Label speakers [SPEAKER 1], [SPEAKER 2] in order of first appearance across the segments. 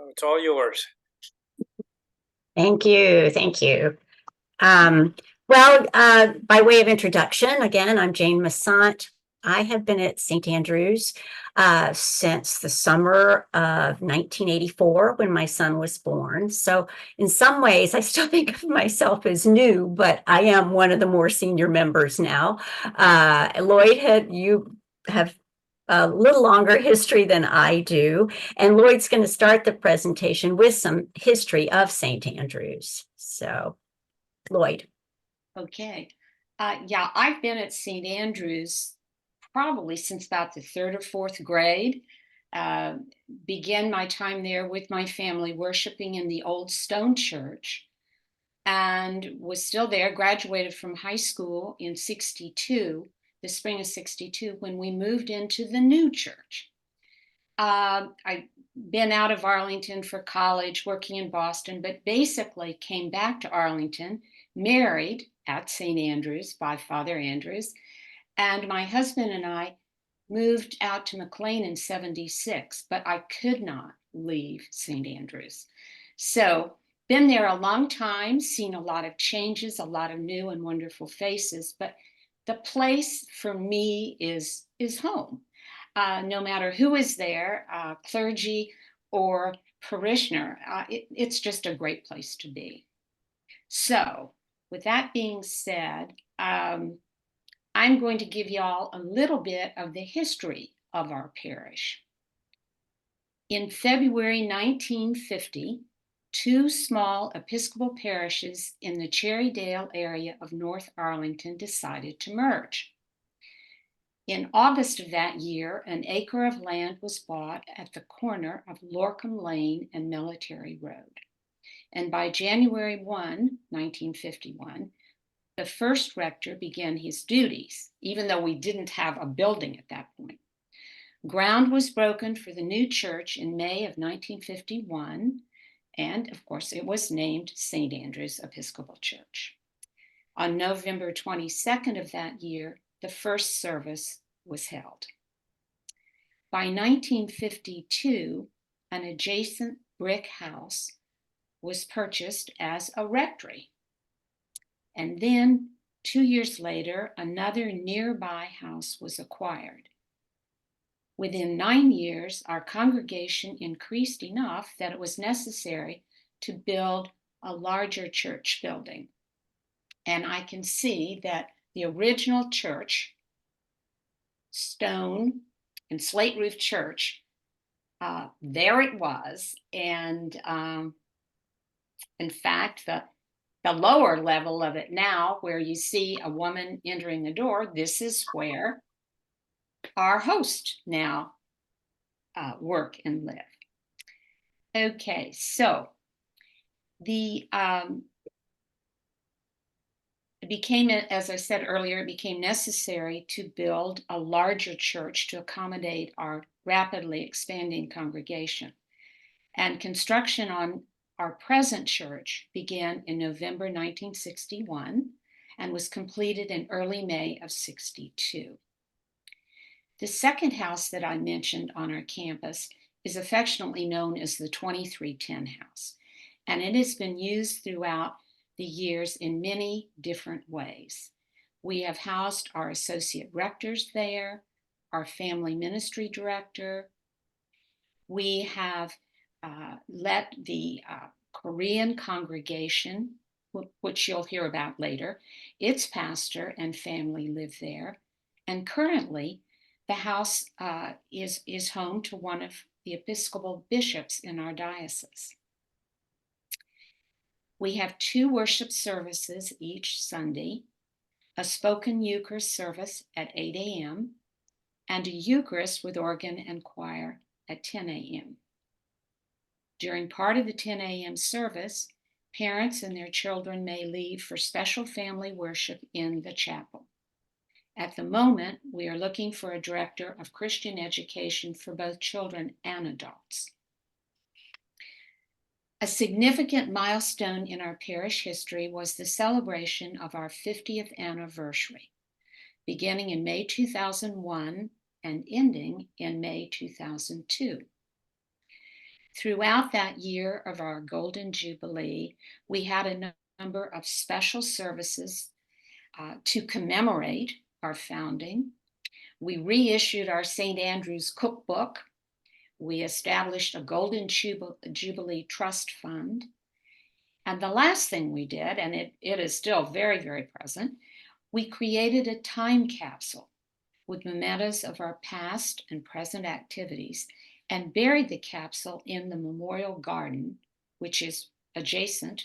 [SPEAKER 1] It's all yours.
[SPEAKER 2] Thank you. Thank you. By way of introduction, again, I'm Jane Massant. I have been at St. Andrews since the summer of 1984 when my son was born. So, in some ways, I still think of myself as new, but I am one of the more senior members now. You have a little longer history than I do, and Lloyd's going to start the presentation with some history of St. Andrews. So, Lloyd.
[SPEAKER 3] Okay. Yeah, I've been at St. Andrews probably since about the third or fourth grade. Uh, Began my time there with my family worshiping in the old stone church and was still there, graduated from high school in 62, the spring of 62, when we moved into the new church. I've been out of Arlington for college, working in Boston, but basically came back to Arlington, married at St. Andrews by Father Andrews, and my husband and I moved out to McLean in 76, but I could not leave St. Andrews. So, been there a long time, seen a lot of changes, a lot of new and wonderful faces, but the place for me is home. No matter who is there, clergy or parishioner, it's just a great place to be. So, with that being said, I'm going to give y'all a little bit of the history of our parish. In February 1950, two small Episcopal parishes in the Cherrydale area of North Arlington decided to merge. In August of that year, an acre of land was bought at the corner of Lorcombe Lane and Military Road. And by January 1, 1951, the first rector began his duties, even though we didn't have a building at that point. Ground was broken for the new church in May of 1951, and of course, it was named St. Andrew's Episcopal Church. On November 22nd of that year, the first service was held. By 1952, an adjacent brick house was purchased as a rectory. And then 2 years later, another nearby house was acquired. Within 9 years, our congregation increased enough that it was necessary to build a larger church building. And I can see that the original church, stone and slate roof church, there it was. And in fact, the lower level of it now, where you see a woman entering the door, this is where our host now work and live. Okay, so the it became, as I said earlier, it became necessary to build a larger church to accommodate our rapidly expanding congregation. And construction on our present church began in November 1961 and was completed in early May of 62. The second house that I mentioned on our campus is affectionately known as the 2310 house, and it has been used throughout the years in many different ways. We have housed our associate rectors there, our family ministry director. We have let the Korean congregation, which you'll hear about later, its pastor and family live there. And currently, the house is home to one of the Episcopal bishops in our diocese. We have 2 worship services each Sunday, a spoken Eucharist service at 8 a.m., and a Eucharist with organ and choir at 10 a.m. During part of the 10 a.m. service, parents and their children may leave for special family worship in the chapel. At the moment, we are looking for a director of Christian education for both children and adults. A significant milestone in our parish history was the celebration of our 50th anniversary, beginning in May 2001 and ending in May 2002. Throughout that year of our Golden Jubilee, we had a number of special services to commemorate our founding. We reissued our St. Andrew's cookbook. We established a Golden Jubilee Trust Fund. And the last thing we did, and it is still very, very present, we created a time capsule with mementos of our past and present activities and buried the capsule in the memorial garden, which is adjacent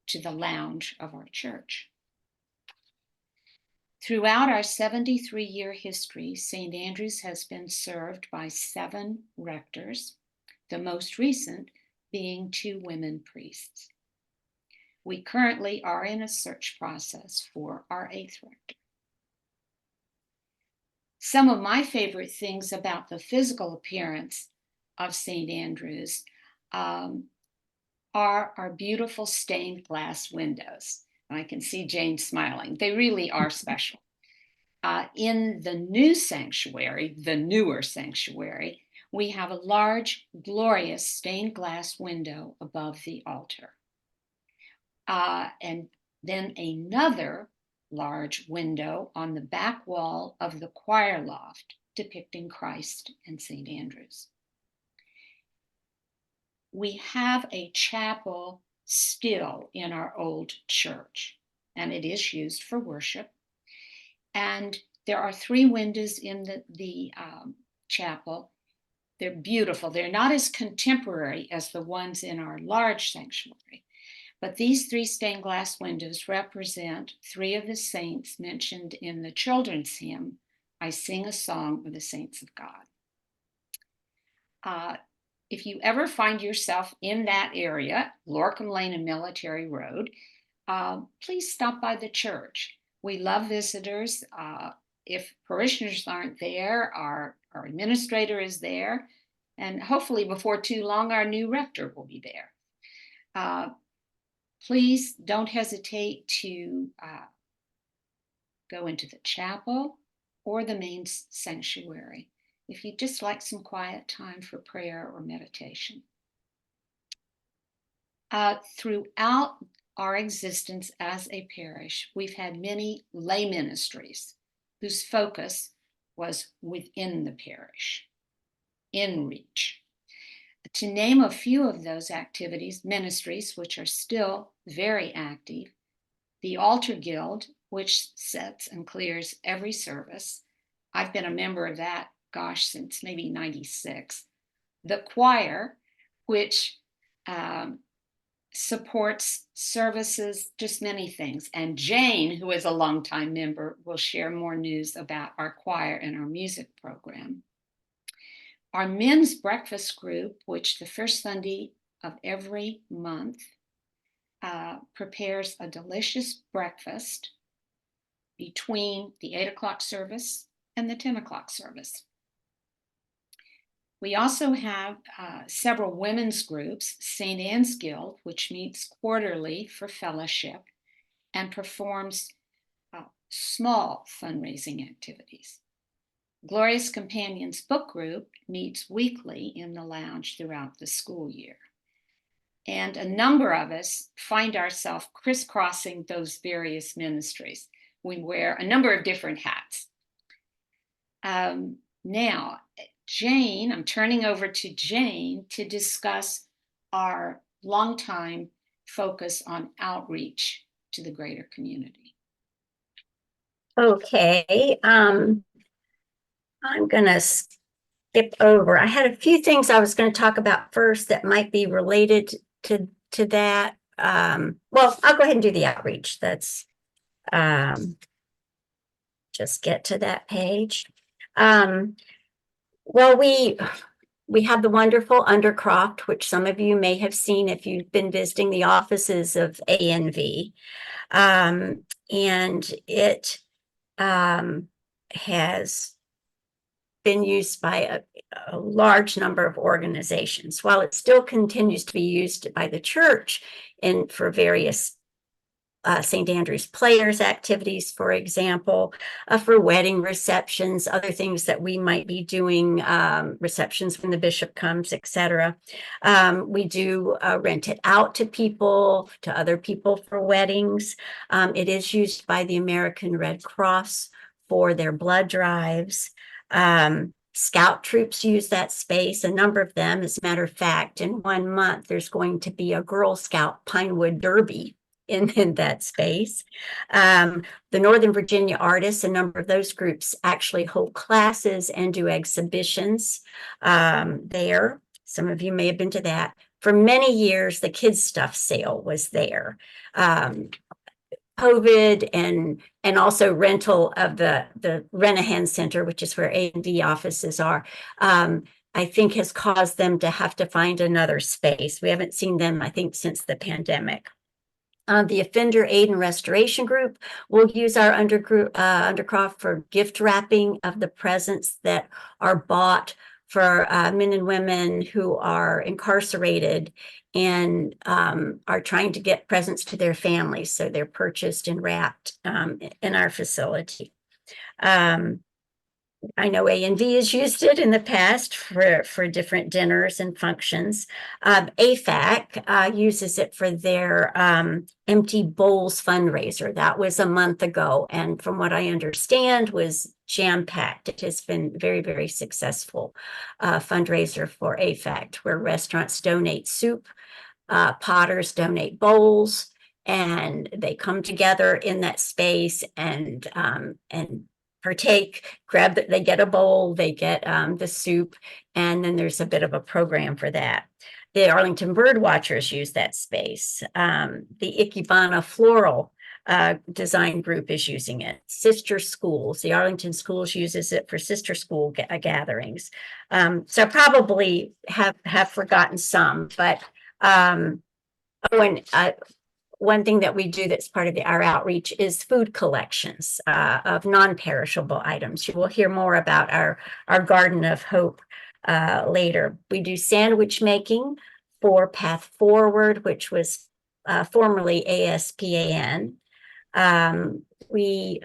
[SPEAKER 3] to the lounge of our church. Throughout our 73-year history, St. Andrew's has been served by 7 rectors, the most recent being 2 women priests. We currently are in a search process for our 8th rector. Some of my favorite things about the physical appearance of St. Andrew's are our beautiful stained glass windows. And I can see Jane smiling. They really are special. In the new sanctuary, the newer sanctuary, we have a large, glorious stained glass window above the altar. And then another large window on the back wall of the choir loft depicting Christ and St. Andrew's. We have a chapel still in our old church, and it is used for worship. And there are 3 windows in the chapel. They're beautiful. They're not as contemporary as the ones in our large sanctuary. But these 3 stained glass windows represent 3 of the saints mentioned in the children's hymn, I Sing a Song of the Saints of God. If you ever find yourself in that area, Lorcom Lane and Military Road, please stop by the church. We love visitors. If parishioners aren't there, our administrator is there. And hopefully before too long, our new rector will be there. Please don't hesitate to go into the chapel or the main sanctuary if you'd just like some quiet time for prayer or meditation. Throughout our existence as a parish, we've had many lay ministries whose focus was within the parish, in reach. To name a few of those ministries, which are still very active, the Altar Guild, which sets and clears every service. I've been a member of that, since maybe 96. The choir, which supports services, just many things. And Jane, who is a longtime member, will share more news about our choir and our music program. Our men's breakfast group, which the first Sunday of every month prepares a delicious breakfast between the 8 o'clock service and the 10 o'clock service. We also have several women's groups, St. Anne's Guild, which meets quarterly for fellowship and performs small fundraising activities. Glorious Companions Book Group meets weekly in the lounge throughout the school year. And a number of us find ourselves crisscrossing those various ministries. We wear a number of different hats. Now, Jane, I'm turning over to Jane to discuss our longtime focus on outreach to the greater community.
[SPEAKER 2] Okay, I'm going to skip over. I had a few things I was going to talk about first that might be related to that. Well, I'll go ahead and do the outreach. That's just get to that page. Well, we have the wonderful Undercroft, which some of you may have seen if you've been visiting the offices of ANV. And it has been used by a large number of organizations. While it still continues to be used by the church for various St. Andrew's Players activities, for example, for wedding receptions, other things that we might be doing, receptions when the bishop comes, etc. We do rent it out to people, to other people for weddings. It is used by the American Red Cross for their blood drives. Scout troops use that space, a number of them. As a matter of fact, in 1 month, there's going to be a Girl Scout Pinewood Derby in that space. The Northern Virginia artists, a number of those groups actually hold classes and do exhibitions there. Some of you may have been to that. For many years, the kids' stuff sale was there. COVID and also rental of the Renahan Center, which is where A&D offices are, I think has caused them to have to find another space. We haven't seen them, I think, since the pandemic. The Offender Aid and Restoration Group will use our undercroft for gift wrapping of the presents that are bought for men and women who are incarcerated and are trying to get presents to their families. So they're purchased and wrapped in our facility. I know A&V has used it in the past for different dinners and functions. AFAC uses it for their Empty Bowls fundraiser. That was a month ago, and from what I understand was jam-packed. It has been very, very successful fundraiser for AFAC, where restaurants donate soup, potters donate bowls, and they come together in that space and partake, they get a bowl, they get the soup, and then there's a bit of a program for that. The Arlington Bird Watchers use that space. The Ikebana Floral design group is using it. Sister schools, the Arlington Schools uses it for sister school gatherings. So probably have forgotten some, but one thing that we do that's part of our outreach is food collections of non-perishable items. You will hear more about our Garden of Hope later. We do sandwich making for Path Forward, which was formerly ASPAN. We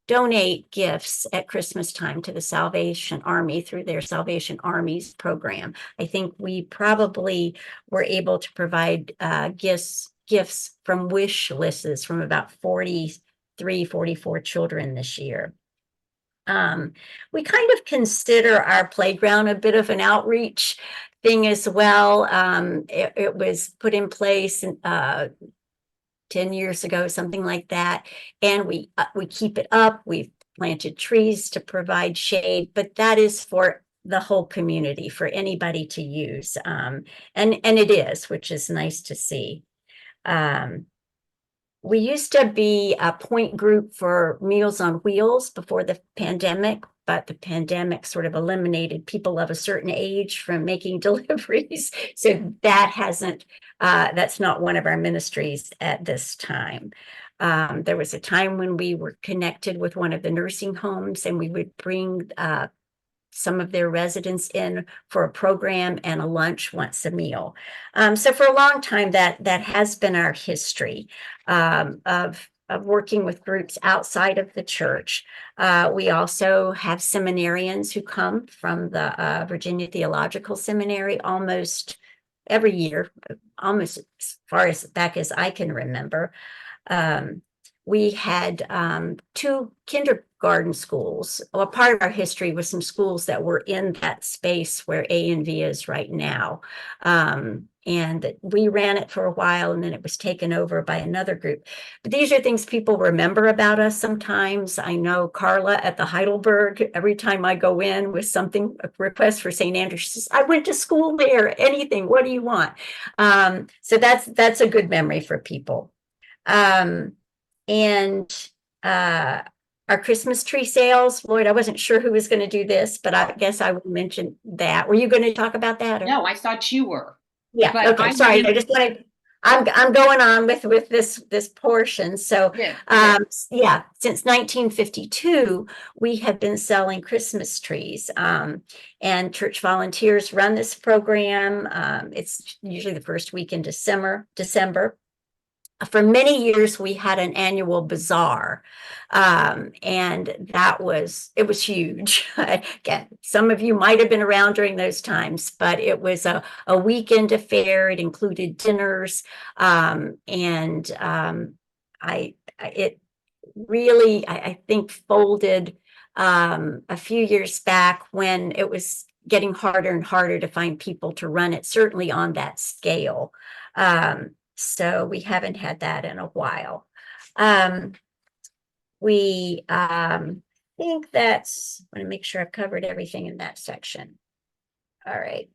[SPEAKER 2] donate gifts at Christmas time to the Salvation Army through their Salvation Armies program. I think we probably were able to provide gifts from wish lists from about 43, 44 children this year. We kind of consider our playground a bit of an outreach thing as well. It was put in place 10 years ago, something like that. And we keep it up. We've planted trees to provide shade, but that is for the whole community, for anybody to use. And it is, which is nice to see. We used to be a point group for Meals on Wheels before the pandemic, but the pandemic sort of eliminated people of a certain age from making deliveries. So that's not one of our ministries at this time. There was a time when we were connected with one of the nursing homes, and we would bring some of their residents in for a program and a lunch once a meal. So for a long time, that has been our history of working with groups outside of the church. We also have seminarians who come from the Virginia Theological Seminary almost every year, almost as far as back as I can remember. We had 2 kindergarten schools. Well, part of our history was some schools that were in that space where A&V is right now. And we ran it for a while, and then it was taken over by another group. But these are things people remember about us sometimes. I know Carla at the Heidelberg, every time I go in with something, a request for St. Andrews, she says, I went to school there, anything, what do you want? So that's a good memory for people. And our Christmas tree sales, Lloyd, I wasn't sure who was going to do this, but I guess I will mention that. Were you going to talk about that? Or?
[SPEAKER 3] No, I thought you were.
[SPEAKER 2] Yeah.
[SPEAKER 3] But
[SPEAKER 2] okay. Sorry. I just wanted. I'm going on with this portion. So yeah, since 1952, we have been selling Christmas trees, and church volunteers run this program. It's usually the first week in December. for many years we had an annual bazaar, and it was huge. Again, some of you might have been around during those times, but it was a weekend affair. It included dinners, and it really, I think, folded a few years back when it was getting harder and harder to find people to run it, certainly on that scale. So we haven't had that in a while. We think that's, I want to make sure I've covered everything in that section. All right.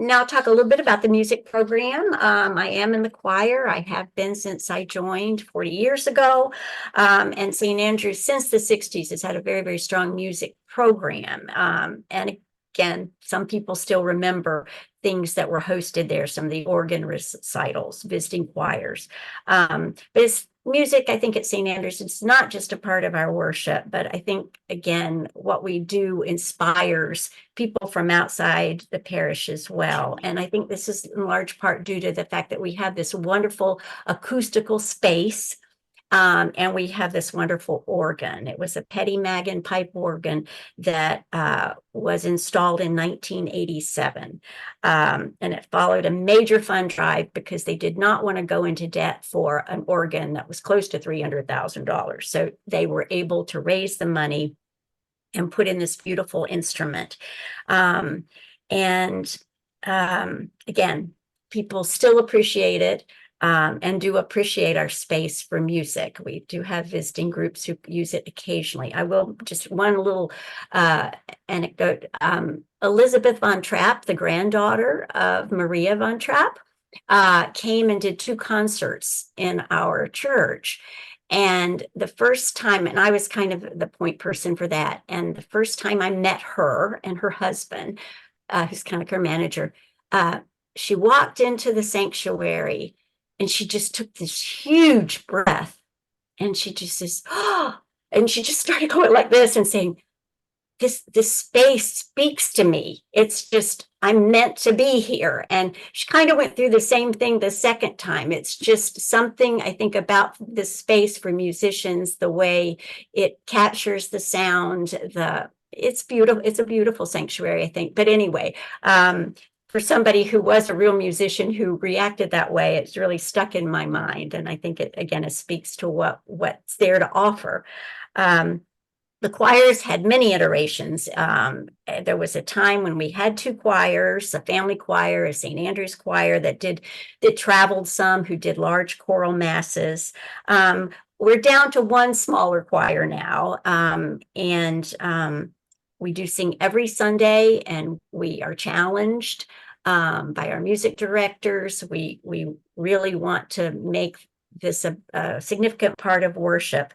[SPEAKER 2] Now I'll talk a little bit about the music program. I am in the choir. I have been since I joined 40 years ago. And St. Andrews, since the 60s, has had a very, very strong music program. And again, some people still remember things that were hosted there, some of the organ recitals, visiting choirs. But it's music, I think, at St. Andrews, it's not just a part of our worship, but I think, again, what we do inspires people from outside the parish as well. And I think this is in large part due to the fact that we have this wonderful acoustical space. And we have this wonderful organ. It was a Petty Magan pipe organ that was installed in 1987. And it followed a major fund drive because they did not want to go into debt for an organ that was close to $300,000. So they were able to raise the money and put in this beautiful instrument. And again, people still appreciate it. And do appreciate our space for music. We do have visiting groups who use it occasionally. I will just one little anecdote. Elizabeth von Trapp, the granddaughter of Maria von Trapp, came and did 2 concerts in our church. And the first time, and I was kind of the point person for that. And the first time I met her and her husband, who's kind of her manager, she walked into the sanctuary and she just took this huge breath and she just says, oh, and she just started going like this and saying, this space speaks to me. It's just, I'm meant to be here. And she kind of went through the same thing the second time. It's just something, I think, about this space for musicians, the way it captures the sound, it's beautiful. It's a beautiful sanctuary, I think. But anyway, for somebody who was a real musician who reacted that way, it's really stuck in my mind. And I think it speaks to what's there to offer. The choirs had many iterations. There was a time when we had 2 choirs, a family choir, a St. Andrew's choir that traveled some, who did large choral masses. We're down to 1 smaller choir now. We do sing every Sunday, and we are challenged by our music directors. We really want to make this a significant part of worship.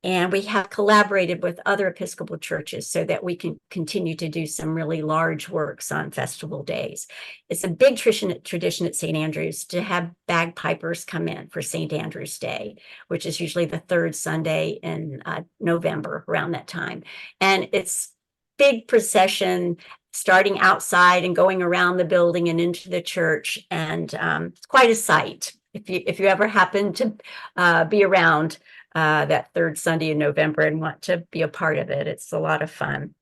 [SPEAKER 2] And we have collaborated with other Episcopal churches so that we can continue to do some really large works on festival days. It's a big tradition at St. Andrews to have bagpipers come in for St. Andrew's Day, which is usually the 3rd Sunday in November, around that time. And it's big procession starting outside and going around the building and into the church. And it's quite a sight. If you ever happen to be around that 3rd Sunday in November and want to be a part of it, it's a lot of fun.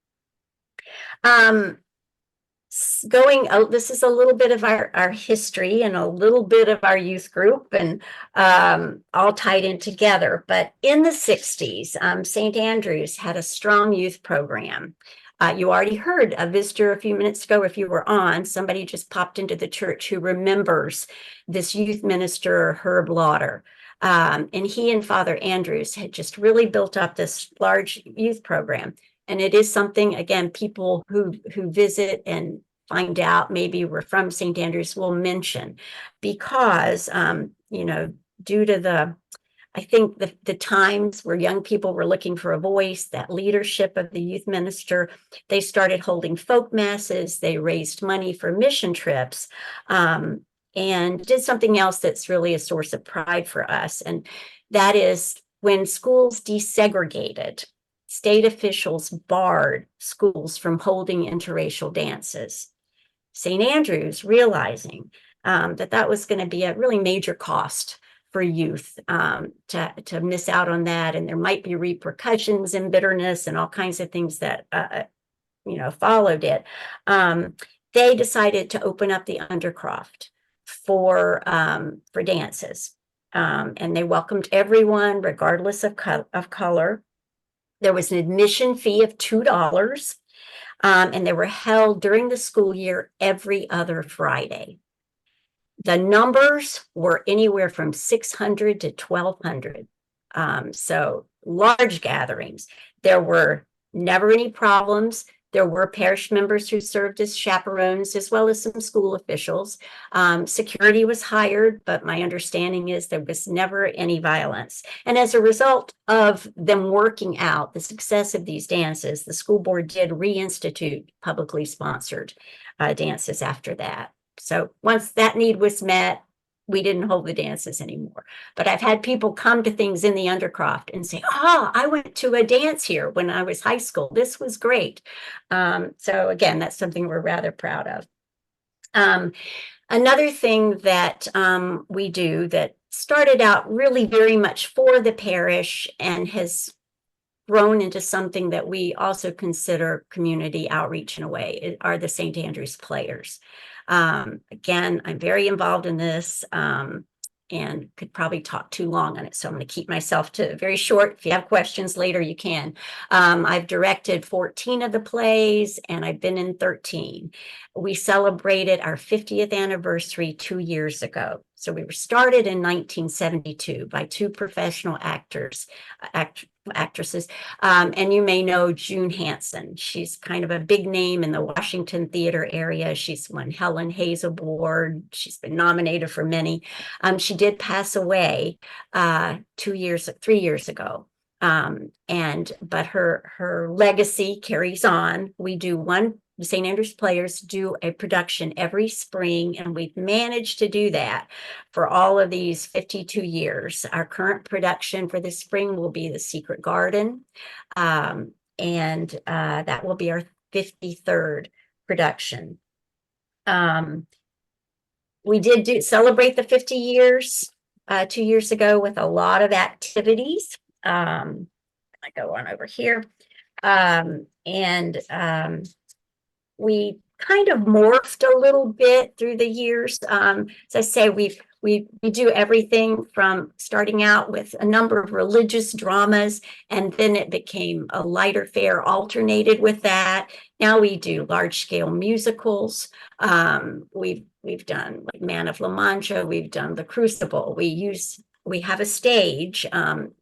[SPEAKER 2] This is a little bit of our history and a little bit of our youth group, and all tied in together. But in the 60s, St. Andrews had a strong youth program. You already heard a visitor a few minutes ago, if you were on, somebody just popped into the church who remembers this youth minister, Herb Lauder. And he and Father Andrews had just really built up this large youth program. And it is something, again, people who visit and find out maybe we're from St. Andrews will mention, because, due to I think the times where young people were looking for a voice, that leadership of the youth minister, they started holding folk masses, they raised money for mission trips, and did something else that's really a source of pride for us. And that is, when schools desegregated, state officials barred schools from holding interracial dances. St. Andrews, realizing that was going to be a really major cost for youth, to miss out on that. And there might be repercussions and bitterness and all kinds of things that, followed it. They decided to open up the Undercroft for dances. And they welcomed everyone, regardless of color. There was an admission fee of $2, and they were held during the school year every other Friday. The numbers were anywhere from 600 to 1,200. So large gatherings. There were never any problems. There were parish members who served as chaperones, as well as some school officials. Security was hired, but my understanding is there was never any violence. And as a result of them working out the success of these dances, the school board did reinstitute publicly sponsored dances after that. So once that need was met, we didn't hold the dances anymore. But I've had people come to things in the Undercroft and say, I went to a dance here when I was high school. This was great. So again, that's something we're rather proud of. Another thing that we do that started out really very much for the parish and has grown into something that we also consider community outreach in a way are the St. Andrews Players. Again, I'm very involved in this, and could probably talk too long on it. So I'm going to keep myself to very short. If you have questions later, you can. I've directed 14 of the plays, and I've been in 13. We celebrated our 50th anniversary 2 years ago. So we were started in 1972 by two professional actresses. And you may know June Hansen. She's kind of a big name in the Washington theater area. She's won Helen Hayes Award. She's been nominated for many. She did pass away 3 years ago. But her legacy carries on. The St. Andrews Players do a production every spring, and we've managed to do that for all of these 52 years. Our current production for this spring will be The Secret Garden, and that will be our 53rd production. We did celebrate the 50 years 2 years ago with a lot of activities. I go on over here. We kind of morphed a little bit through the years. As I say, we do everything from starting out with a number of religious dramas, and then it became a lighter fare alternated with that. Now we do large scale musicals. We've done like Man of La Mancha. We've done The Crucible. We have a stage,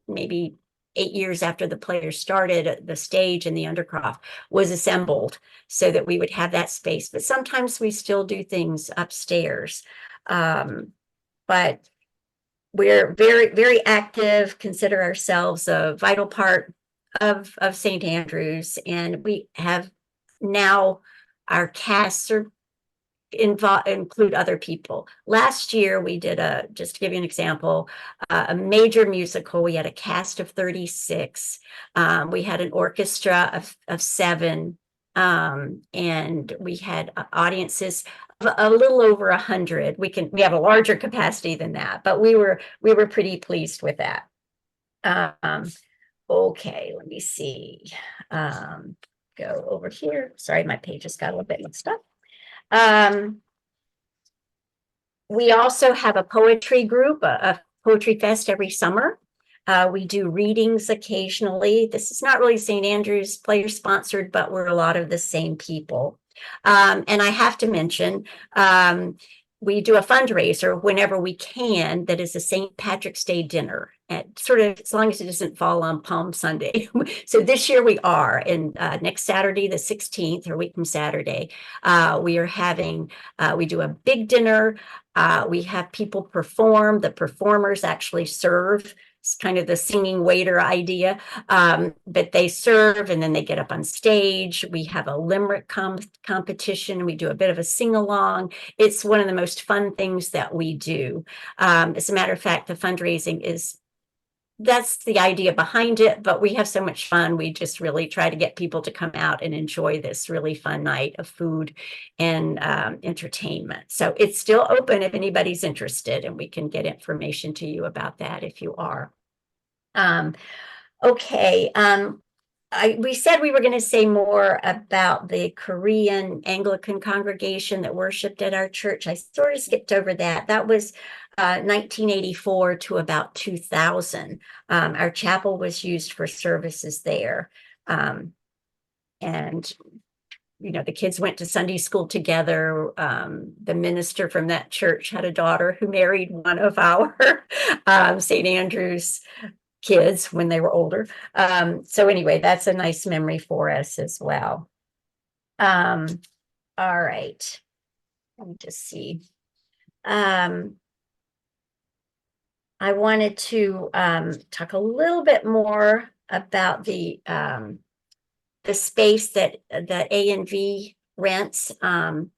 [SPEAKER 2] maybe 8 years after the Players started, the stage in the Undercroft was assembled so that we would have that space. But sometimes we still do things upstairs. But we're very, very active, consider ourselves a vital part of St. Andrews. And we have now our casts include other people. Last year, we did just to give you an example, a major musical. We had a cast of 36. We had an orchestra of 7. And we had audiences of a little over 100. We have a larger capacity than that, but we were pretty pleased with that. Okay, let me see. Go over here. Sorry, my page just got a little bit mixed up. We also have a poetry group, a poetry fest every summer. We do readings occasionally. This is not really St. Andrews Player sponsored, but we're a lot of the same people. And I have to mention, we do a fundraiser whenever we can that is a St. Patrick's Day dinner, at sort of as long as it doesn't fall on Palm Sunday. So this year we are, and next Saturday, the 16th, or a week from Saturday, we do a big dinner. We have people perform. The performers actually serve. It's kind of the singing waiter idea, but they serve and then they get up on stage. We have a limerick competition. We do a bit of a sing-along. It's one of the most fun things that we do. As a matter of fact, the fundraising is that's the idea behind it, but we have so much fun. We just really try to get people to come out and enjoy this really fun night of food and entertainment. So it's still open if anybody's interested, and we can get information to you about that if you are. Um, okay. We said we were going to say more about the Korean Anglican congregation that worshiped at our church. I sort of skipped over that. That was 1984 to about 2000. Our chapel was used for services there. And the kids went to Sunday school together. The minister from that church had a daughter who married one of our St. Andrew's kids when they were older. So anyway, that's a nice memory for us as well. All right. Let me just see. I wanted to talk a little bit more about the space that A&V rents. In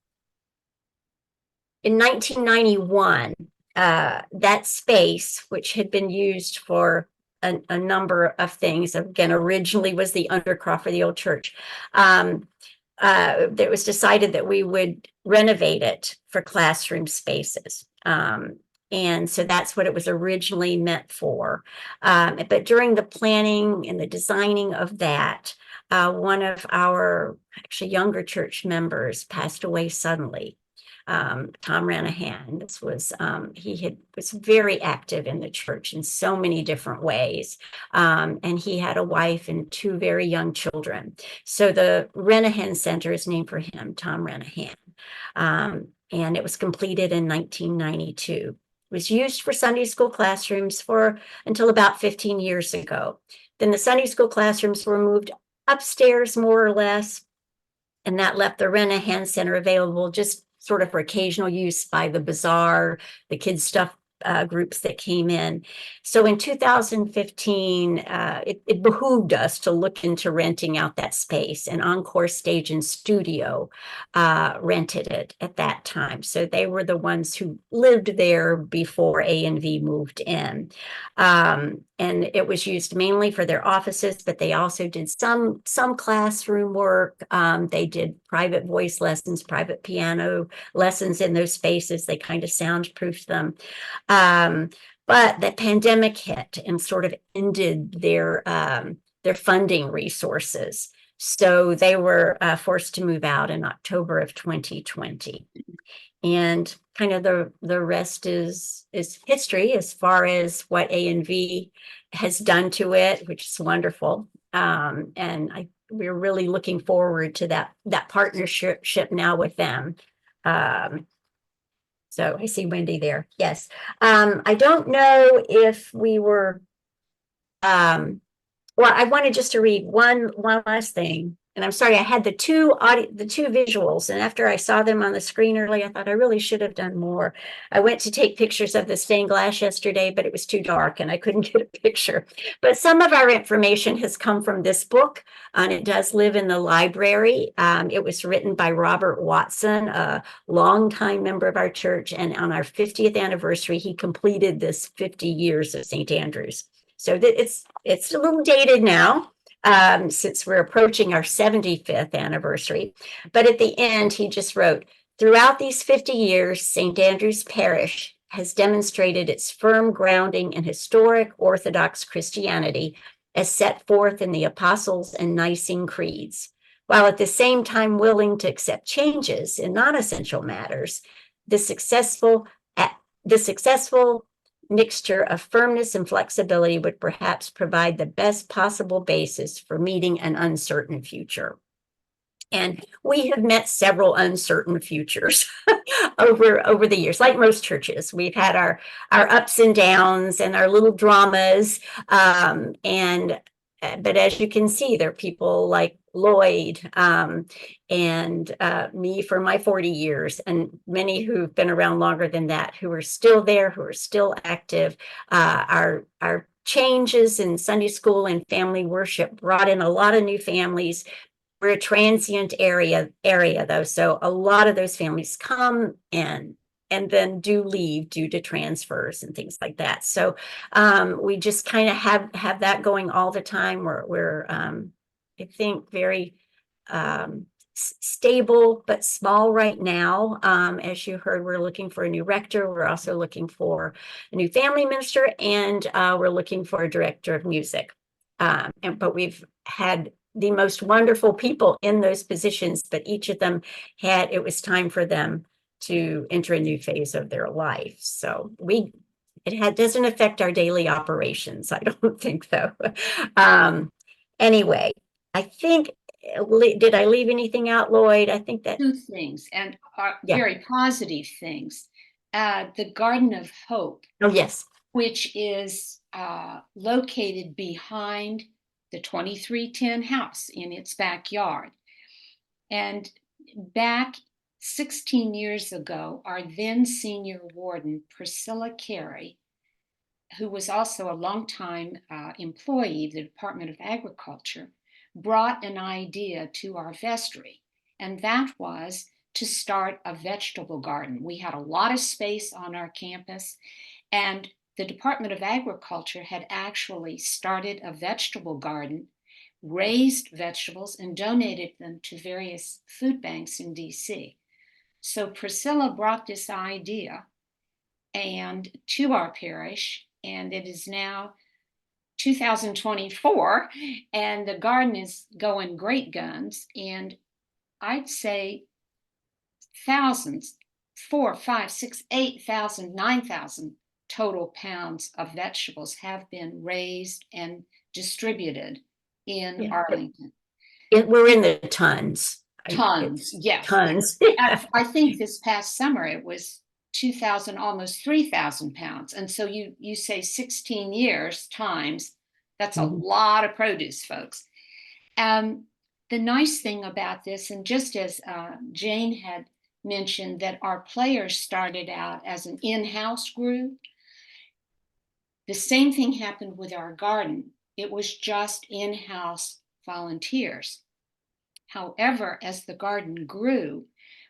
[SPEAKER 2] 1991, that space, which had been used for a number of things, again, originally was the undercroft for the old church. It was decided that we would renovate it for classroom spaces. And so that's what it was originally meant for. But during the planning and the designing of that, one of our actually younger church members passed away suddenly. Tom Ranahan. This was was very active in the church in so many different ways, and he had a wife and two very young children. So the Ranahan Center is named for him, Tom Ranahan, and it was completed in 1992. It was used for Sunday school classrooms for until about 15 years ago. Then the Sunday school classrooms were moved upstairs, more or less, and that left the Ranahan Center available just sort of for occasional use by the bazaar, the kids stuff groups that came in. So in 2015, it behooved us to look into renting out that space, and Encore Stage and Studio rented it at that time. So they were the ones who lived there before A&V moved in. And it was used mainly for their offices, but they also did some classroom work. They did private voice lessons, private piano lessons in those spaces. They kind of soundproofed them. But the pandemic hit and sort of ended their funding resources. So they were forced to move out in October of 2020. And kind of the rest is history as far as what A&V has done to it, which is wonderful. And we're really looking forward to that partnership now with them. So I see Wendy there. Yes. I don't know if we were, well, I wanted just to read one last thing. And I'm sorry, I had the two visuals, and after I saw them on the screen early, I thought I really should have done more. I went to take pictures of the stained glass yesterday, but it was too dark and I couldn't get a picture. But some of our information has come from this book, and it does live in the library. It was written by Robert Watson, a longtime member of our church, and on our 50th anniversary, he completed this 50 years of St. Andrews. So it's a little dated now, since we're approaching our 75th anniversary. But at the end, he just wrote, throughout these 50 years, St. Andrew's Parish has demonstrated its firm grounding in historic Orthodox Christianity as set forth in the Apostles' and Nicene creeds, while at the same time willing to accept changes in non-essential matters. The successful mixture of firmness and flexibility would perhaps provide the best possible basis for meeting an uncertain future. And we have met several uncertain futures over the years, like most churches. We've had our ups and downs and our little dramas. But as you can see, there are people like Lloyd and me for my 40 years, and many who've been around longer than that, who are still there, who are still active. Our changes in Sunday school and family worship brought in a lot of new families. We're a transient area though, so a lot of those families come and and then do leave due to transfers and things like that. So we just kind of have that going all the time. We're I think very stable but small right now. As you heard, we're looking for a new rector. We're also looking for a new family minister, and we're looking for a director of music. But we've had the most wonderful people in those positions, but each of them it was time for them to enter a new phase of their life. So doesn't affect our daily operations. I don't think so. Anyway, I think, did I leave anything out, Lloyd? I think that,
[SPEAKER 3] Two things, and are
[SPEAKER 2] yeah.
[SPEAKER 3] very positive things. The Garden of Hope,
[SPEAKER 2] Oh, yes.
[SPEAKER 3] which is located behind the 2310 house in its backyard. And back 16 years ago, our then senior warden, Priscilla Carey, who was also a longtime employee of the Department of Agriculture, brought an idea to our vestry, and that was to start a vegetable garden. We had a lot of space on our campus, and the Department of Agriculture had actually started a vegetable garden, raised vegetables, and donated them to various food banks in DC. So Priscilla brought this idea and to our parish, and it is now 2024, and the garden is going great guns. And I'd say thousands, 4, 5, 6, 8,000, 9,000 total pounds of vegetables have been raised and distributed in
[SPEAKER 2] Yeah.
[SPEAKER 3] Arlington.
[SPEAKER 2] We're in the tons.
[SPEAKER 3] Tons, yes.
[SPEAKER 2] Tons.
[SPEAKER 3] I think this past summer it was 2,000, almost 3,000 pounds. And so you say 16 years times, that's a lot of produce, folks. The nice thing about this, and just as Jane had mentioned, that our players started out as an in-house group, the same thing happened with our garden. It was just in-house volunteers. However, as the garden grew,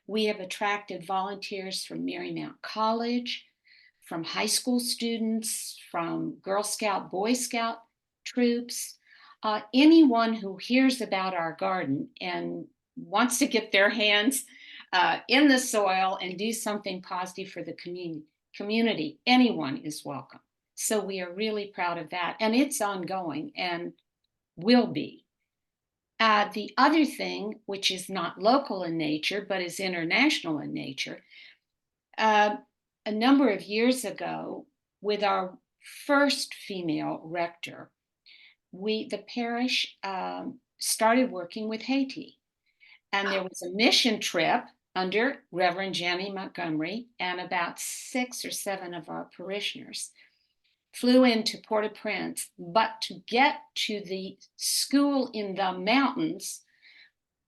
[SPEAKER 3] we have attracted volunteers from Marymount College, from high school students, from Girl Scout, Boy Scout troops, anyone who hears about our garden and wants to get their hands in the soil and do something positive for the community, anyone is welcome. So we are really proud of that, and it's ongoing and will be. The other thing, which is not local in nature, but is international in nature, a number of years ago, with our first female rector, the parish started working with Haiti. And there was a mission trip under Reverend Jenny Montgomery, and about 6 or 7 of our parishioners flew into Port-au-Prince, but to get to the school in the mountains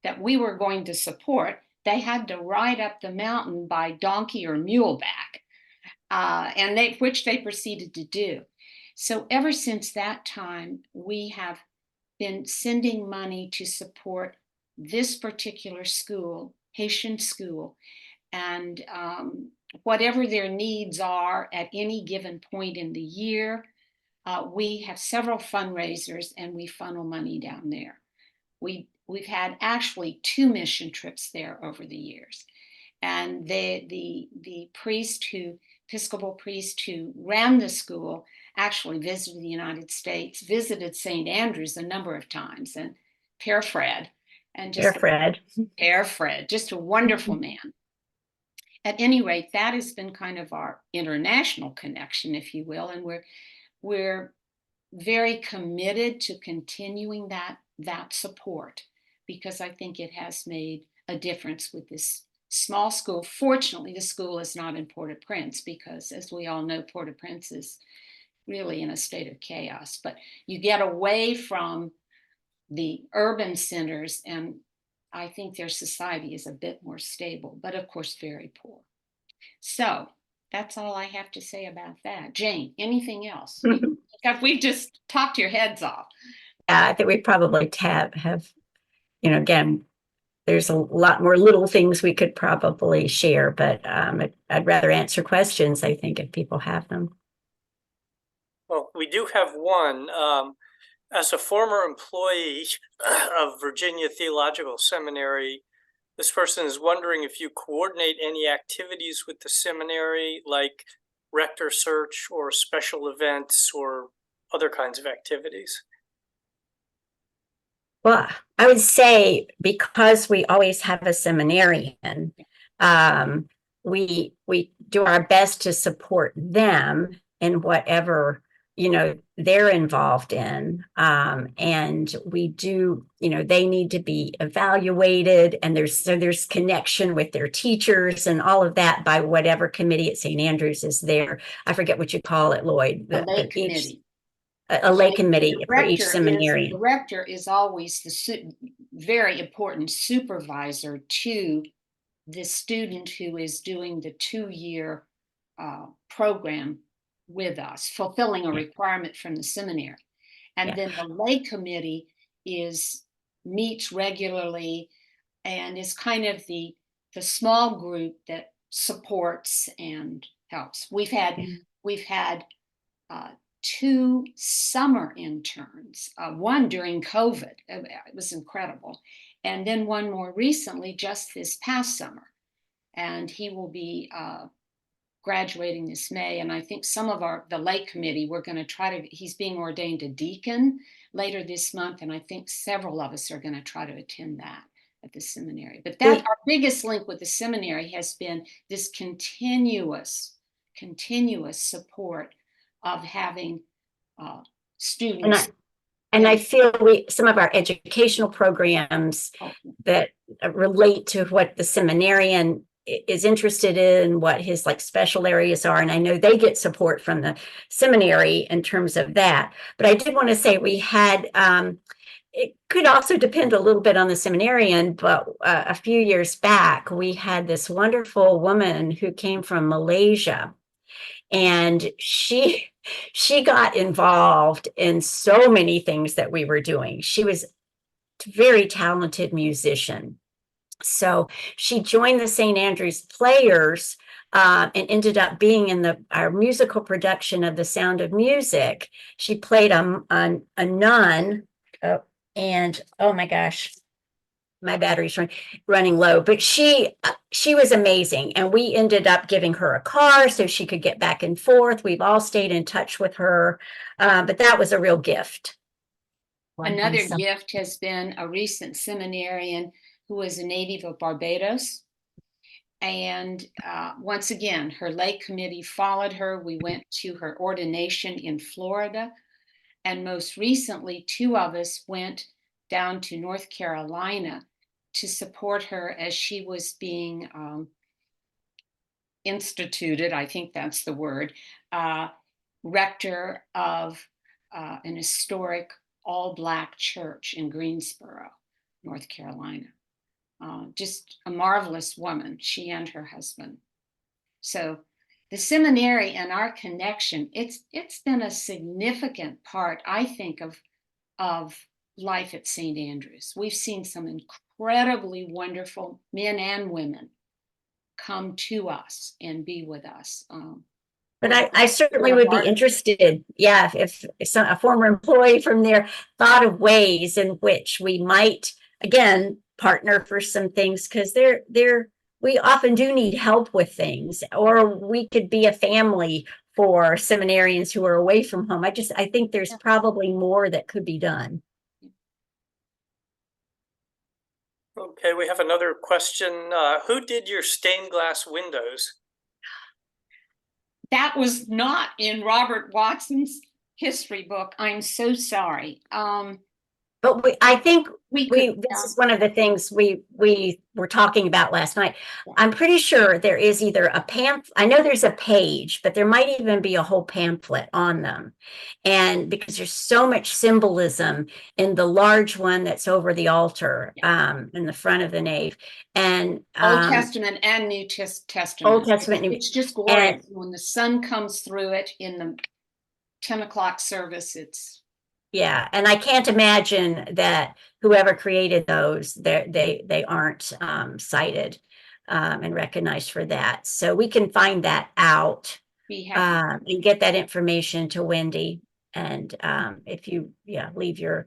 [SPEAKER 3] that we were going to support, they had to ride up the mountain by donkey or muleback, which they proceeded to do. So ever since that time, we have been sending money to support this particular school, Haitian school, and whatever their needs are at any given point in the year, we have several fundraisers and we funnel money down there. We've had actually 2 mission trips there over the years, and the Episcopal priest who ran the school actually visited the United States, visited St. Andrews a number of times, and Père Fred, just a wonderful man. At any rate, that has been kind of our international connection, if you will, and we're very committed to continuing that support, because I think it has made a difference with this small school. Fortunately, the school is not in Port-au-Prince, because as we all know, Port-au-Prince is really in a state of chaos. But you get away from the urban centers, and I think their society is a bit more stable, but of course very poor. So that's all I have to say about that. Jane, anything else? We've just talked your heads off.
[SPEAKER 2] I think we probably have, again, there's a lot more little things we could probably share, but I'd rather answer questions, I think, if people have them.
[SPEAKER 1] Well, we do have one. As a former employee of Virginia Theological Seminary, this person is wondering if you coordinate any activities with the seminary, like rector search or special events or other kinds of activities.
[SPEAKER 2] Well, I would say because we always have a seminarian, um, we do our best to support them in whatever they're involved in, and we do. They need to be evaluated, and there's connection with their teachers and all of that by whatever committee at St. Andrews is there. I forget what you call it, Lloyd.
[SPEAKER 3] The lay committee.
[SPEAKER 2] A lay committee for each seminarian.
[SPEAKER 3] The rector is always the very important supervisor to the student who is doing the 2-year program with us, fulfilling a requirement from the seminary. And then the lay committee meets regularly and is kind of the small group that supports and helps. We've had 2 summer interns, one during COVID. It was incredible. And then one more recently, just this past summer. And he will be graduating this May. And I think some of the lay committee, we're going to he's being ordained a deacon later this month. And I think several of us are going to try to attend that at the seminary. But our biggest link with the seminary has been this continuous support of having students.
[SPEAKER 2] And I feel some of our educational programs that relate to what the seminarian is interested in, what his special areas are. And I know they get support from the seminary in terms of that. But I did want to say we had, it could also depend a little bit on the seminarian, but a few years back, we had this wonderful woman who came from Malaysia. And she got involved in so many things that we were doing. She was a very talented musician. So she joined the St. Andrews Players and ended up being in our musical production of The Sound of Music. She played a nun, and oh my gosh, my battery's running low, but she was amazing. And we ended up giving her a car so she could get back and forth. We've all stayed in touch with her, but that was a real gift.
[SPEAKER 3] Another gift has been a recent seminarian who was a native of Barbados. And once again, her lay committee followed her. We went to her ordination in Florida. And most recently, 2 of us went down to North Carolina to support her as she was being instituted, I think that's the word, rector of an historic all-Black church in Greensboro, North Carolina. Just a marvelous woman, she and her husband. So the seminary and our connection, it's been a significant part, I think, of life at St. Andrews. We've seen some incredibly wonderful men and women come to us and be with us.
[SPEAKER 2] But I certainly would be interested, if a former employee from there thought of ways in which we might, again, partner for some things, because we often do need help with things, or we could be a family for seminarians who are away from home. I think there's probably more that could be done.
[SPEAKER 1] Okay, we have another question. Who did your stained glass windows?
[SPEAKER 3] That was not in Robert Watson's history book. I'm so sorry.
[SPEAKER 2] But I think this is one of the things we were talking about last night. I'm pretty sure there is either a pamphlet. I know there's a page, but there might even be a whole pamphlet on them. And because there's so much symbolism in the large one that's over the altar, in the front of the nave, and
[SPEAKER 3] Old Testament and New Testament.
[SPEAKER 2] Old Testament.
[SPEAKER 3] It's just glorious. When the sun comes through it in the 10 o'clock service, it's
[SPEAKER 2] Yeah, and I can't imagine that whoever created those, they aren't cited and recognized for that. So we can find that out
[SPEAKER 3] We have,
[SPEAKER 2] and get that information to Wendy. And if you, leave your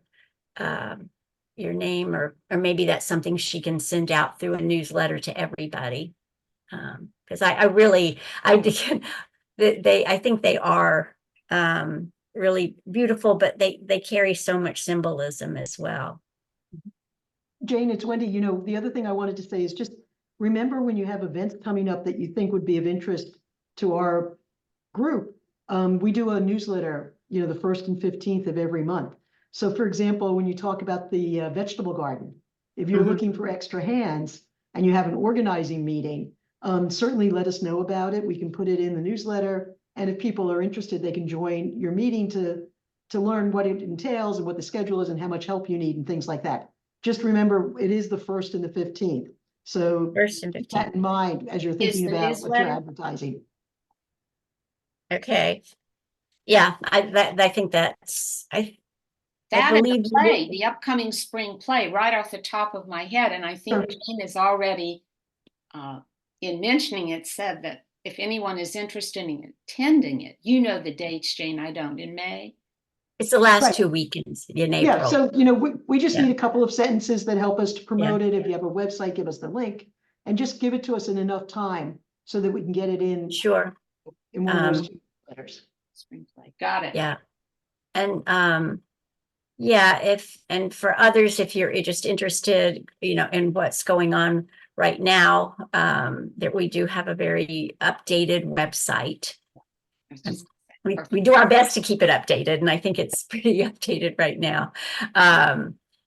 [SPEAKER 2] name, or maybe that's something she can send out through a newsletter to everybody. Because I really, I think they are really beautiful, but they carry so much symbolism as well.
[SPEAKER 4] Jane, it's Wendy. You know, the other thing I wanted to say is just remember when you have events coming up that you think would be of interest to our group. We do a newsletter, you know, the 1st and 15th of every month. So for example, when you talk about the vegetable garden, if you're
[SPEAKER 2] Mhm.
[SPEAKER 4] looking for extra hands and you have an organizing meeting, certainly let us know about it. We can put it in the newsletter. And if people are interested, they can join your meeting to learn what it entails and what the schedule is and how much help you need and things like that. Just remember, it is the 1st and the 15th. So
[SPEAKER 2] First and
[SPEAKER 4] keep that
[SPEAKER 2] 15th.
[SPEAKER 4] in mind as you're
[SPEAKER 3] is
[SPEAKER 4] thinking
[SPEAKER 3] the
[SPEAKER 4] about what you're
[SPEAKER 3] newsletter?
[SPEAKER 4] advertising.
[SPEAKER 2] Okay. Yeah, I think I
[SPEAKER 3] That and the
[SPEAKER 2] believe you
[SPEAKER 3] play,
[SPEAKER 2] did.
[SPEAKER 3] the upcoming spring play, right off the top of my head. And I think
[SPEAKER 4] Sure.
[SPEAKER 3] Jane has already, in mentioning it, said that if anyone is interested in attending it, you know the dates, Jane, I don't, in May.
[SPEAKER 2] It's the last
[SPEAKER 4] Right.
[SPEAKER 2] 2 weekends in
[SPEAKER 4] Yeah,
[SPEAKER 2] April.
[SPEAKER 4] so, you know, we just
[SPEAKER 2] Yeah.
[SPEAKER 4] need a couple of sentences that help us to promote it. If you have a website, give us the link and just give it to us in enough time so that we can get it
[SPEAKER 2] Sure.
[SPEAKER 4] in one of those 2 letters.
[SPEAKER 3] Spring play, got it.
[SPEAKER 2] Yeah. And yeah, and for others, if you're just interested, in what's going on right now, that we do have a very updated website. And we do our best to keep it updated, and I think it's pretty updated right now.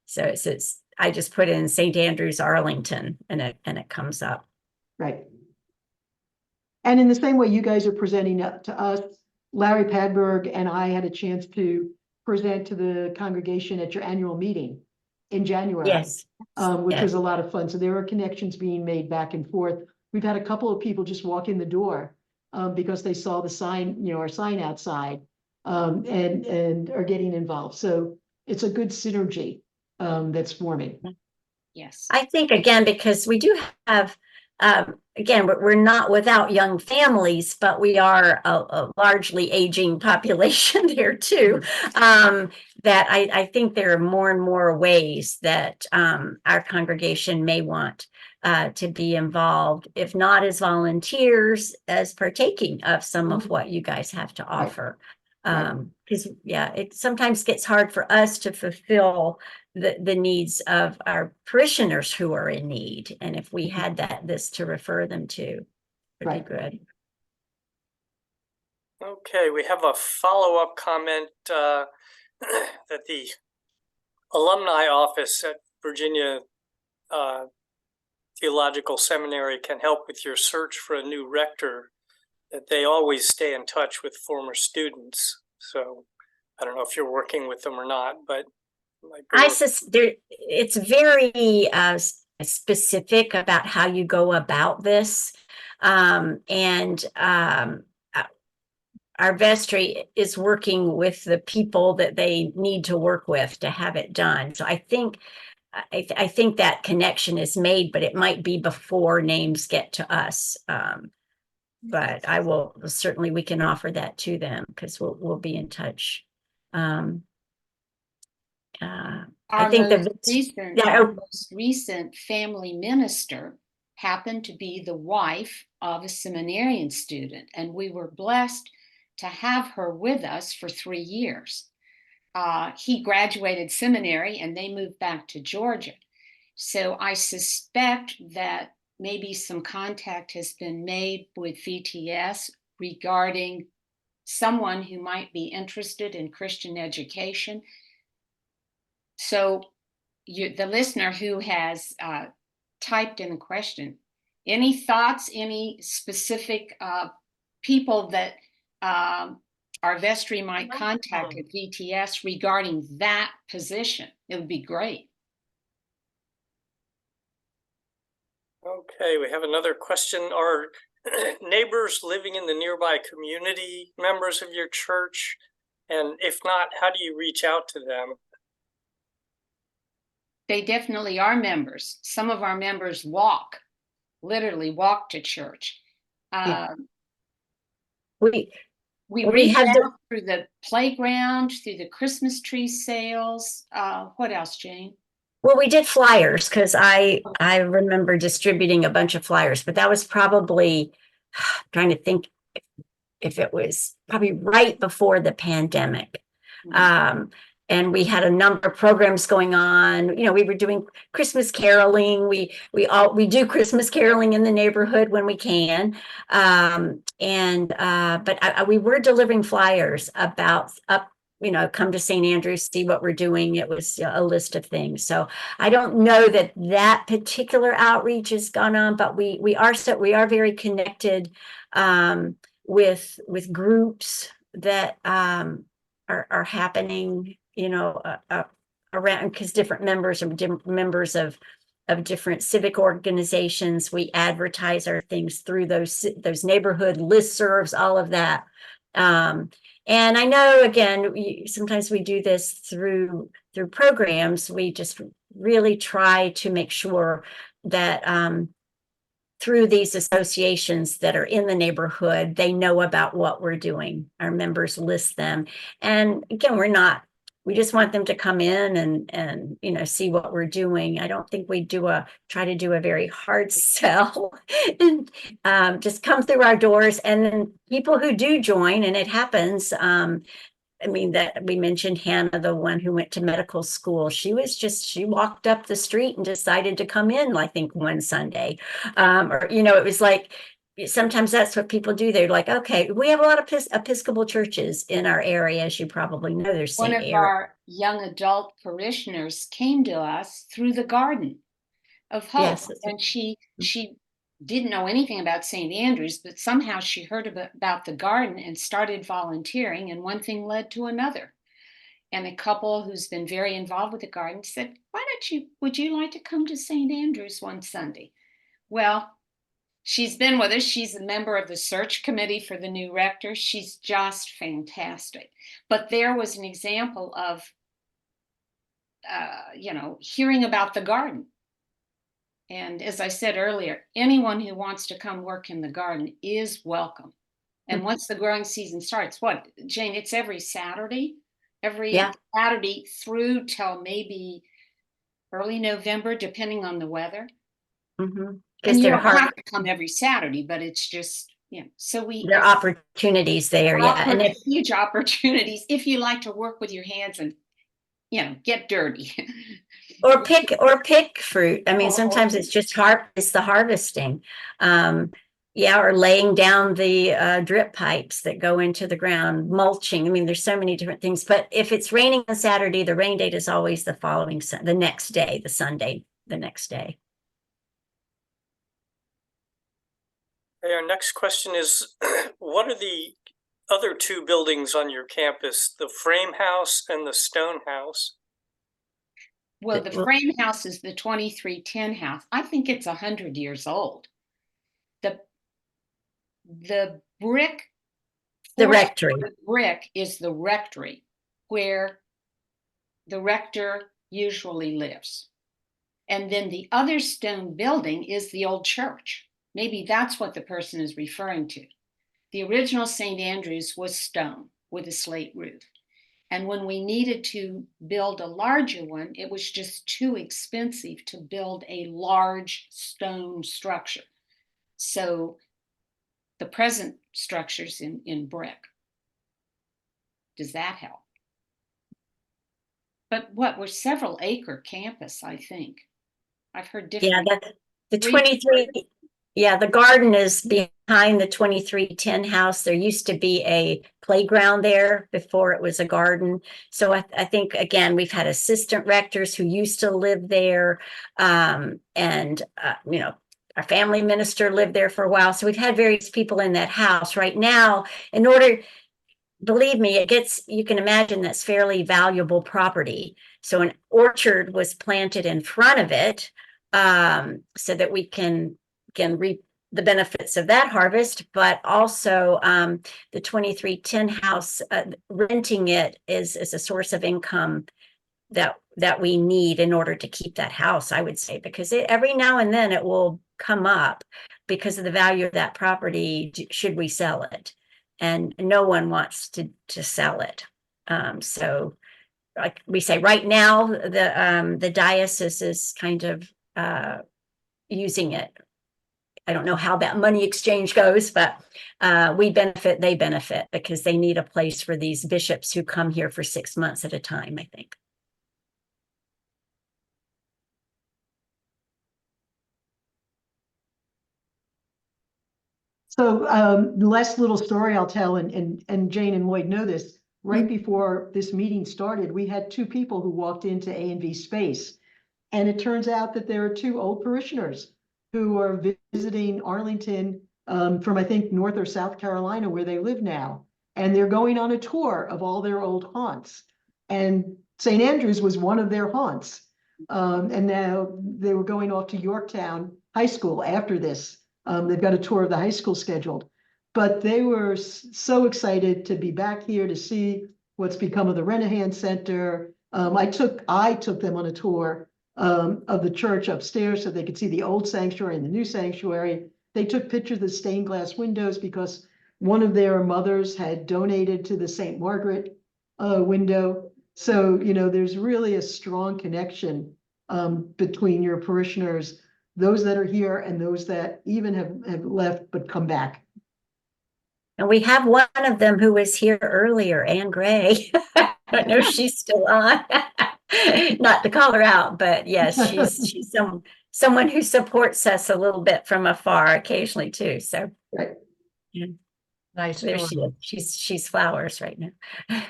[SPEAKER 2] So it's I just put in St. Andrews, Arlington, and it comes up.
[SPEAKER 4] Right. And in the same way you guys are presenting to us, Larry Padberg and I had a chance to present to the congregation at your annual meeting in January.
[SPEAKER 2] Yes.
[SPEAKER 4] Which
[SPEAKER 2] Yes.
[SPEAKER 4] was a lot of fun. So there are connections being made back and forth. We've had a couple of people just walk in the door because they saw the sign, our sign outside, and are getting involved. So it's a good synergy that's forming.
[SPEAKER 3] Yes.
[SPEAKER 2] I think, again, because we do have, again, we're not without young families, but we are a largely aging population there too. That I think there are more and more ways that our congregation may want to be involved, if not as volunteers, as partaking of some of what you guys have to offer. Because it sometimes gets hard for us to fulfill the needs of our parishioners who are in need. And if we had this to refer them to, would be good.
[SPEAKER 1] Okay, we have a follow-up comment that the alumni office at Virginia Theological Seminary can help with your search for a new rector, that they always stay in touch with former students. So I don't know if you're working with them or not, but
[SPEAKER 2] it's very specific about how you go about this. And our vestry is working with the people that they need to work with to have it done. So I think that connection is made, but it might be before names get to us. But I will certainly, we can offer that to them because we'll be in touch. I think
[SPEAKER 3] our most recent family minister happened to be the wife of a seminarian student, and we were blessed to have her with us for 3 years. He graduated seminary and they moved back to Georgia. So I suspect that maybe some contact has been made with VTS regarding someone who might be interested in Christian education. So the listener who has typed in a question, any thoughts, any specific people that our vestry might contact at VTS regarding that position? It would be great.
[SPEAKER 1] Okay, we have another question. Are neighbors living in the nearby community members of your church? And if not, how do you reach out to them?
[SPEAKER 3] They definitely are members. Some of our members literally walk to church.
[SPEAKER 2] Yeah.
[SPEAKER 3] Uh,
[SPEAKER 2] We
[SPEAKER 3] we
[SPEAKER 2] we
[SPEAKER 3] reach
[SPEAKER 2] have the
[SPEAKER 3] out through the playground, through the Christmas tree sales. What else, Jane?
[SPEAKER 2] Well, we did flyers because I remember distributing a bunch of flyers, but that was probably trying to think if it was probably right before the pandemic. Um, and we had a number of programs going on. You know, we were doing Christmas caroling. We do Christmas caroling in the neighborhood when we can. But we were delivering flyers about up. You know, come to St. Andrews, see what we're doing. It was a list of things. So I don't know that that particular outreach has gone on, but we are very connected with groups that are happening, you know, around, because different members of different civic organizations. We advertise our things through those neighborhood listservs, all of that. And I know, again, sometimes we do this through programs. We just really try to make sure that through these associations that are in the neighborhood, they know about what we're doing. Our members list them. And again, we just want them to come in and you know, see what we're doing. I don't think we try to do a very hard sell and just come through our doors. And then people who do join, and it happens, I mean, that we mentioned Hannah, the one who went to medical school. She walked up the street and decided to come in, I think, one Sunday. Or, you know, it was like, sometimes that's what people do. They're like, okay, we have a lot of Episcopal churches in our area. As you probably know, there's
[SPEAKER 3] One
[SPEAKER 2] St.
[SPEAKER 3] of
[SPEAKER 2] Eric.
[SPEAKER 3] our young adult parishioners came to us through the Garden of Hope,
[SPEAKER 2] Yes.
[SPEAKER 3] and she didn't know anything about St. Andrews, but somehow she heard about the garden and started volunteering, and one thing led to another. And a couple who's been very involved with the garden said, would you like to come to St. Andrews one Sunday? Well, she's been with us. She's a member of the search committee for the new rector. She's just fantastic. But there was an example of, you know, hearing about the garden. And as I said earlier, anyone who wants to come work in the garden is welcome. And once the growing season starts, what, Jane, it's every Saturday through till maybe early November, depending on the weather.
[SPEAKER 2] Because
[SPEAKER 3] And you
[SPEAKER 2] they're
[SPEAKER 3] don't
[SPEAKER 2] hard,
[SPEAKER 3] have to come every Saturday, but it's just, you know, so
[SPEAKER 2] there are opportunities there. Yeah. And
[SPEAKER 3] huge opportunities if you like to work with your hands and, you know, get dirty.
[SPEAKER 2] or pick fruit. I mean, sometimes it's just it's the harvesting. Yeah, or laying down the drip pipes that go into the ground, mulching. I mean, there's so many different things. But if it's raining on Saturday, the rain date is always the next day, the Sunday, the next day.
[SPEAKER 1] Okay, our next question is, what are the other two buildings on your campus, the frame house and the stone house?
[SPEAKER 3] Well, the frame house is the 2310 house. I think it's 100 years old. The brick,
[SPEAKER 2] the rectory.
[SPEAKER 3] Brick is the rectory where the rector usually lives. And then the other stone building is the old church. Maybe that's what the person is referring to. The original St. Andrews was stone with a slate roof. And when we needed to build a larger one, it was just too expensive to build a large stone structure. So the present structure's in brick. Does that help? But we're several acre campus, I think. I've heard different.
[SPEAKER 2] Yeah, the 23, yeah, the garden is behind the 2310 house. There used to be a playground there before it was a garden. So I think, again, we've had assistant rectors who used to live there. You know, our family minister lived there for a while. So we've had various people in that house. Right now, believe me, you can imagine that's fairly valuable property. So an orchard was planted in front of it, so that we can the benefits of that harvest, but also the 2310 house, renting it is a source of income that we need in order to keep that house, I would say, because every now and then it will come up because of the value of that property, should we sell it? And no one wants to sell it. So like we say, right now, the diocese is kind of using it. I don't know how that money exchange goes, but we benefit, they benefit, because they need a place for these bishops who come here for 6 months at a time, I think.
[SPEAKER 4] So the last little story I'll tell, and Jane and Lloyd know this, right before this meeting started, we had two people who walked into A&V Space. And it turns out that there are two old parishioners who are visiting Arlington from, I think, North or South Carolina, where they live now. And they're going on a tour of all their old haunts. And St. Andrews was one of their haunts. And now they were going off to Yorktown High School after this. They've got a tour of the high school scheduled. But they were so excited to be back here to see what's become of the Renahan Center. I took them on a tour of the church upstairs so they could see the old sanctuary and the new sanctuary. They took pictures of the stained glass windows because one of their mothers had donated to the St. Margaret window. So, there's really a strong connection between your parishioners, those that are here and those that even have left but come back.
[SPEAKER 2] And we have one of them who was here earlier, Anne Gray. I don't know if she's still on. Not to call her out, but yes, she's someone who supports us a little bit from afar occasionally too. So
[SPEAKER 4] Right.
[SPEAKER 2] yeah,
[SPEAKER 5] Nice.
[SPEAKER 2] there she is. She's flowers right now.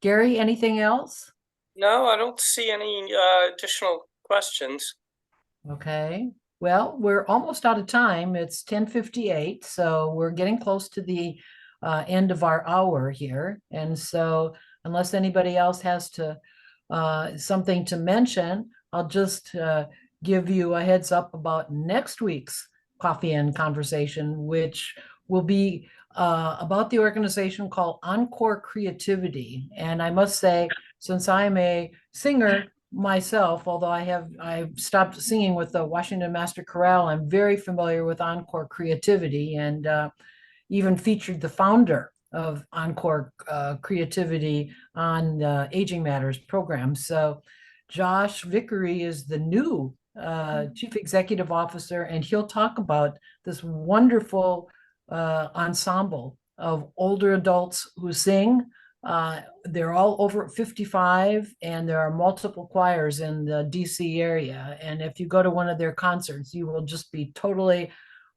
[SPEAKER 5] Gary, anything else?
[SPEAKER 1] No, I don't see any additional questions.
[SPEAKER 5] Okay. Well, we're almost out of time. It's 10:58, so we're getting close to the end of our hour here. And so unless anybody else has to something to mention, I'll just give you a heads up about next week's Coffee and Conversation, which will be about the organization called Encore Creativity. And I must say, since I'm a singer myself, although I've stopped singing with the Washington Master Chorale, I'm very familiar with Encore Creativity, and even featured the founder of Encore Creativity on the Aging Matters program. So Josh Vickery is the new Chief Executive Officer, and he'll talk about this wonderful ensemble of older adults who sing. They're all over 55, and there are multiple choirs in the DC area. And if you go to one of their concerts, you will just be totally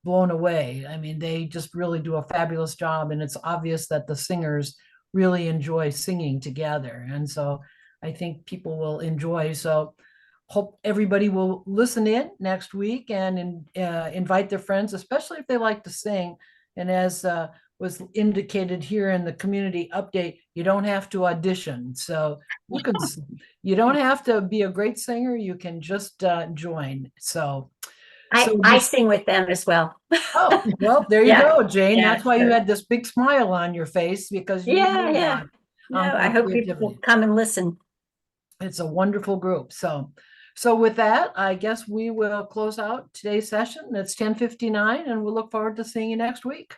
[SPEAKER 5] blown away. I mean, they just really do a fabulous job, and it's obvious that the singers really enjoy singing together. And so I think people will enjoy. So hope everybody will listen in next week and invite their friends, especially if they like to sing. And as was indicated here in the community update, you don't have to audition. So you don't have to be a great singer. You can just join. So
[SPEAKER 2] I sing with them as well.
[SPEAKER 5] Oh, well, there you go, Jane.
[SPEAKER 2] Yeah,
[SPEAKER 5] That's why you
[SPEAKER 2] sure.
[SPEAKER 5] had this big smile on your face, because you know that.
[SPEAKER 2] No, I hope people will come and listen.
[SPEAKER 5] It's a wonderful group. So with that, I guess we will close out today's session. It's 10:59, and we'll look forward to seeing you next week.